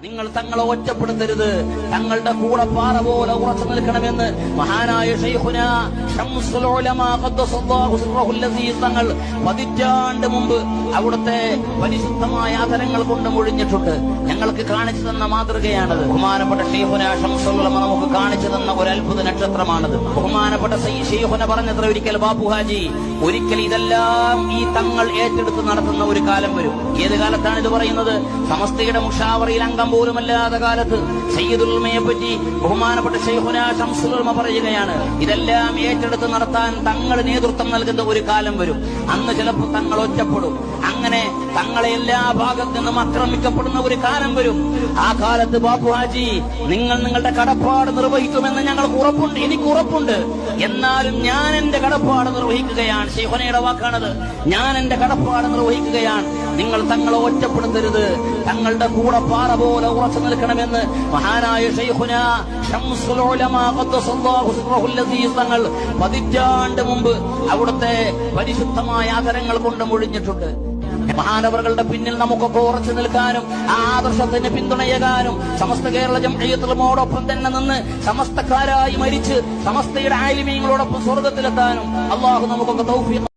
നിങ്ങൾ തങ്ങളെ ഒറ്റപ്പെടുത്തരുത്, തങ്ങളുടെ കൂടെ പാറ പോലെ ഉറച്ചു നിൽക്കണമെന്ന് മഹാനായ ശൈഖുനാ ശംസുൽ ഉലമാ ഖദ്ദസല്ലാഹു സിർറഹുൽ അസീസ് തങ്ങൾ പതിറ്റാണ്ട് മുമ്പ് അവിടുത്തെ പരിശുദ്ധമായ ആദരങ്ങൾ കൊണ്ട് മൊഴിഞ്ഞിട്ടുണ്ട്. ഞങ്ങൾക്ക് കാണിച്ചു തന്ന മാതൃകയാണത്. ബഹുമാനപ്പെട്ട ശൈഖുനാ ശംസുൽ ഉലമ നമുക്ക് കാണിച്ചു തന്ന ഒരു അത്ഭുത നക്ഷത്രമാണത്. ബഹുമാനപ്പെട്ട ശൈഖുന പറഞ്ഞത്ര ഒരിക്കൽ ബാപ്പു ഹാജി, ഒരിക്കൽ ഇതെല്ലാം ഈ തങ്ങൾ ഏറ്റെടുത്ത് നടത്തുന്ന ഒരു കാലം വരും. ഏത് കാലത്താണ് ഇത് പറയുന്നത്? സമസ്തയുടെ മുഷാവറയിൽ അംഗം പോലുമല്ലാത്ത കാലത്ത് സയ്യിദുൽ ഉലമയെ പറ്റി ബഹുമാനപ്പെട്ട ശൈഖുനാ ശംസുൽ ഉലമ പറയുകയാണ്, ഇതെല്ലാം ഏറ്റെടുത്ത് നടത്താൻ തങ്ങൾ നേതൃത്വം നൽകുന്ന ഒരു കാലം വരും. അന്ന് ചിലപ്പോൾ തങ്ങൾ ഒറ്റപ്പെടും. അങ്ങനെ തങ്ങളെ എല്ലാ ഭാഗത്തു നിന്നും ആക്രമിക്കപ്പെടുന്ന ഒരു കാലം വരും. ആ കാലത്ത് ബാപ്പു ഹാജി, നിങ്ങൾ നിങ്ങളുടെ കടപ്പാട് നിർവഹിക്കുമെന്ന് ഞങ്ങൾക്ക് ഉറപ്പുണ്ട്, എനിക്ക് ഉറപ്പുണ്ട്. എന്നാലും ഞാൻ എന്റെ കടപ്പാട് നിർവഹിക്കുകയാണ്. ശൈഖുനയുടെ വാക്കാണത്. ഞാൻ എന്റെ കടപ്പാട് നിർവഹിക്കുകയാണ്. നിങ്ങൾ തങ്ങളെ ഒറ്റപ്പെടുത്തരുത്, തങ്ങളുടെ കൂടെ പാറ പോലെ ഉറച്ചു നിൽക്കണമെന്ന് മഹാനായ ശൈഖുനാ ശംസുൽ ഉലമാ ഖദ്ദസല്ലാഹു സിർറഹുൽ അസീസ് തങ്ങൾ പതിറ്റാണ്ട് മുമ്പ് അവിടുത്തെ പരിശുദ്ധമായ ആദരങ്ങൾ കൊണ്ട് മൊഴിഞ്ഞിട്ടുണ്ട്. മഹാനവറുകളുടെ പിന്നിൽ നമുക്കൊക്കെ ഉറച്ചു നിൽക്കാനും ആ ആദർശത്തിന് പിന്തുണയേകാനും സമസ്ത കേരള ജംഇയ്യത്തുൽ ഉലമയോടൊപ്പം തന്നെ നിന്ന് സമസ്തക്കാരായി മരിച്ച് സമസ്തയുടെ ആലിമീങ്ങളോടൊപ്പം സ്വർഗത്തിലെത്താനും അള്ളാഹു നമുക്കൊക്കെ തൗഫീഖ്